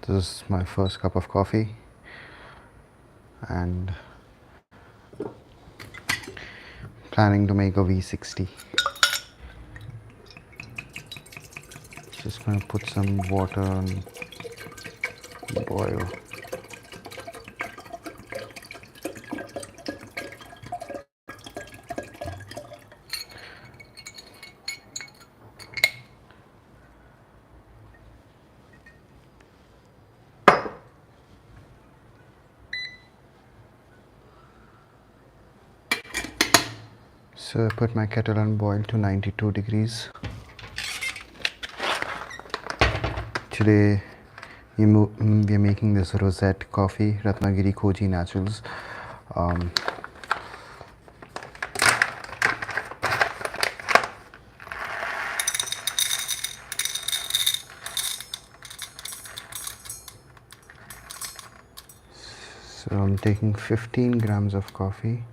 This is my first cup of coffee, and planning to make a V60. Just gonna put some water and boil. So I put my kettle on boil to 92 degrees. Today we are making this Rossette coffee, Ratnagiri Koji Naturals. So I'm taking 15 grams of coffee.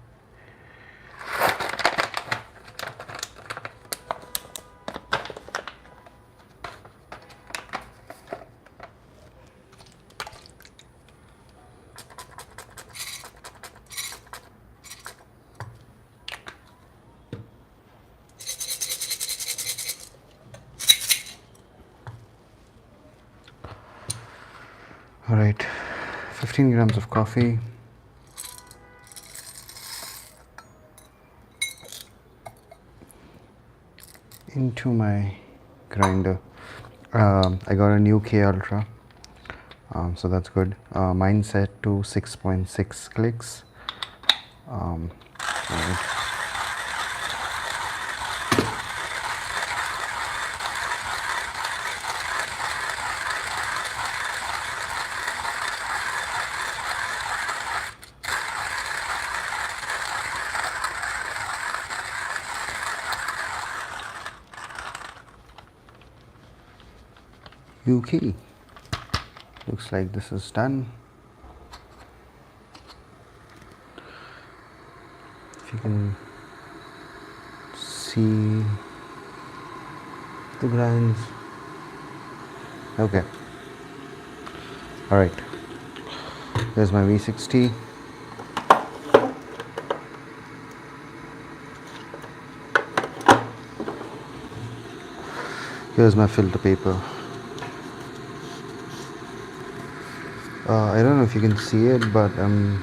All right, 15 grams of coffee. Into my grinder. I got a new K Ultra, so that's good. Mine set to 6.6 clicks. Right. Okay, looks like this is done. If you can see the grinds. Okay, all right, here's my V60. Here's my filter paper. I don't know if you can see it, but I'm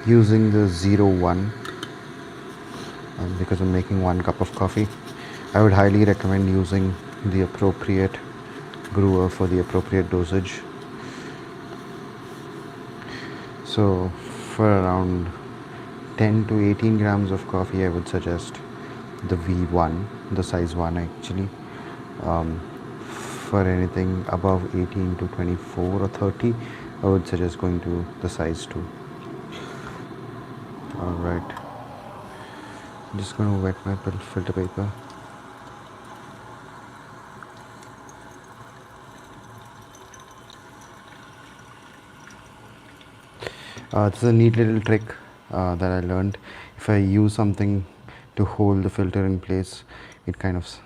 using the 01 because I'm making 1 cup of coffee. I would highly recommend using the appropriate brewer for the appropriate dosage. So for around 10 to 18 grams of coffee, I would suggest the V1, the size 1 actually. For anything above 18 to 24 or 30, I would suggest going to the size 2. Alright, I'm just going to wet my filter paper. This is a neat little trick that I learned. If I use something to hold the filter in place, it kind of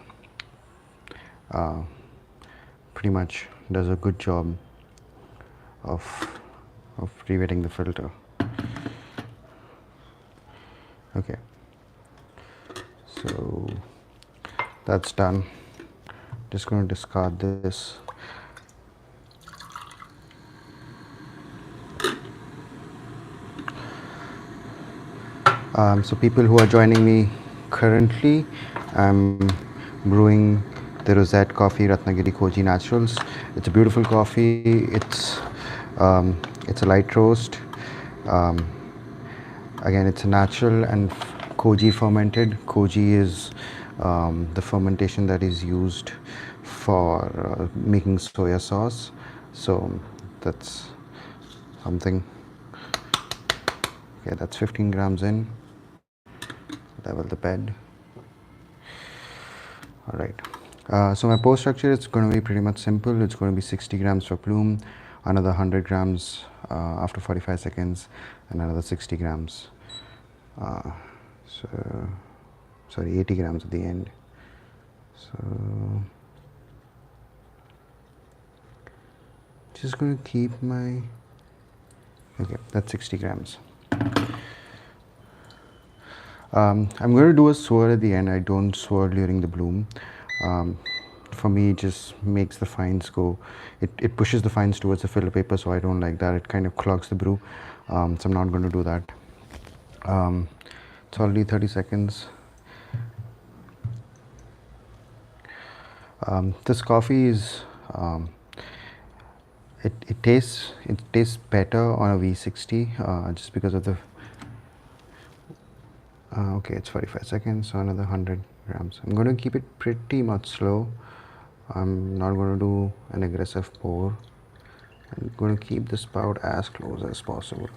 pretty much does a good job of re-wetting the filter. Okay, so that's done. Just going to discard this. So people who are joining me currently, I'm brewing the Rossette coffee, Ratnagiri Koji Naturals. It's a beautiful coffee. It's a light roast. Again, it's a natural and Koji fermented. Koji is the fermentation that is used for making soya sauce. So that's something. Okay, that's 15 grams in. Level the bed. All right. So my pour structure is going to be pretty much simple. It's going to be 60 grams for plume, another 100 grams after 45 seconds, and another 60 grams. Sorry, 80 grams at the end. So Just going to keep my, okay, that's 60 grams. I'm going to do a swirl at the end. I don't swirl during the bloom. For me, it just makes the fines go, it pushes the fines towards the filler paper, so I don't like that. It kind of clogs the brew, so I'm not going to do that. It's already 30 seconds. This coffee is, it tastes better on a V60 just because of the, okay, it's 45 seconds, so another 100 grams. I'm going to keep it pretty much slow. I'm not going to do an aggressive pour. I'm going to keep the spout as close as possible.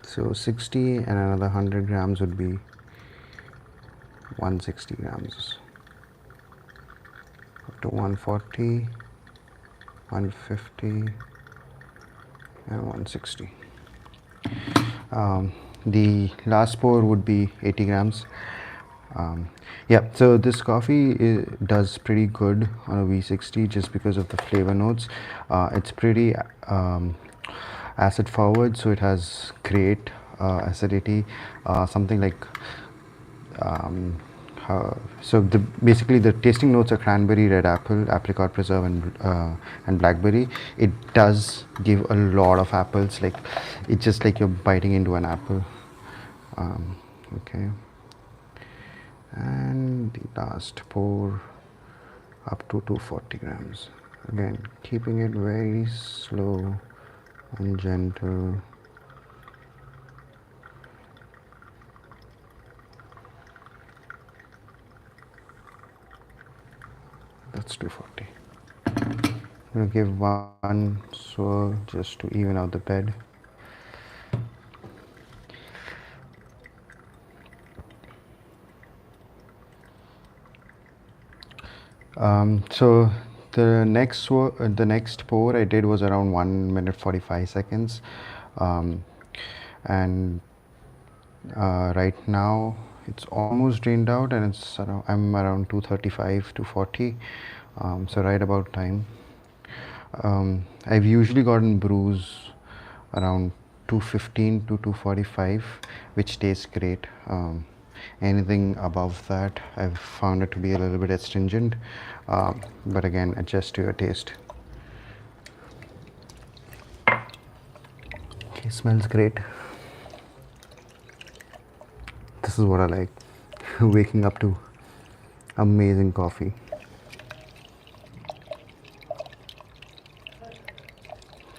So 60 and another 100 grams would be 160 grams. Up to 140, 150, and 160. The last pour would be 80 grams. Yeah, so this coffee does pretty good on a V60 just because of the flavor notes. It's pretty acid forward, so it has great acidity, something like basically the tasting notes are cranberry, red apple, apricot preserve, and blackberry. It does give a lot of apples, like it's just like you're biting into an apple. Okay, and the last pour up to 240 grams. Again, keeping it very slow and gentle. That's 240. I'm going to give one swirl just to even out the bed. So the next pour I did was around 1 minute 45 seconds, and right now it's almost drained out, and I'm around 235 to 40, so right about time. I've usually gotten brews around 215 to 245, which tastes great. Anything above that, I've found it to be a little bit astringent, but again, adjust to your taste. Okay, smells great. This is what I like. Waking up to amazing coffee.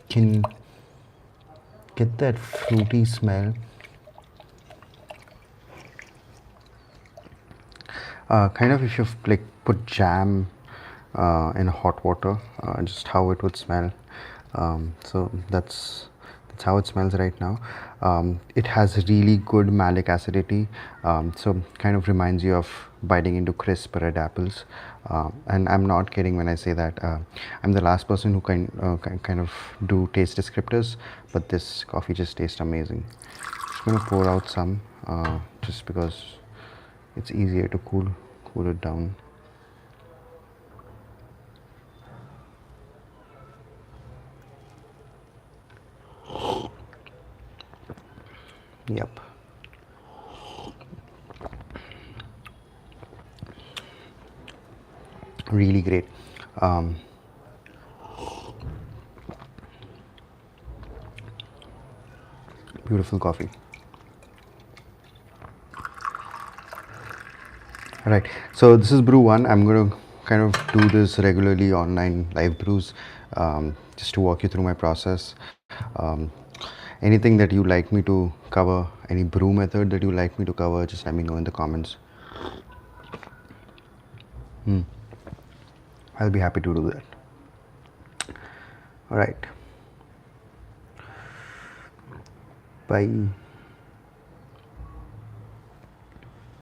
Can get that fruity smell. Kind of if you've like put jam in hot water, just how it would smell. So that's how it smells right now. It has really good malic acidity, so kind of reminds you of biting into crisp red apples. And I'm not kidding when I say that. I'm the last person who kind of do taste descriptors, but this coffee just tastes amazing. Just gonna pour out some, just because it's easier to cool it down. Yep. Really great. Beautiful coffee. All right, so this is brew one. I'm going to kind of do this regularly online live brews, just to walk you through my process. Anything that you like me to cover, any brew method that you like me to cover, just let me know in the comments. I'll be happy to do that. All right. Bye.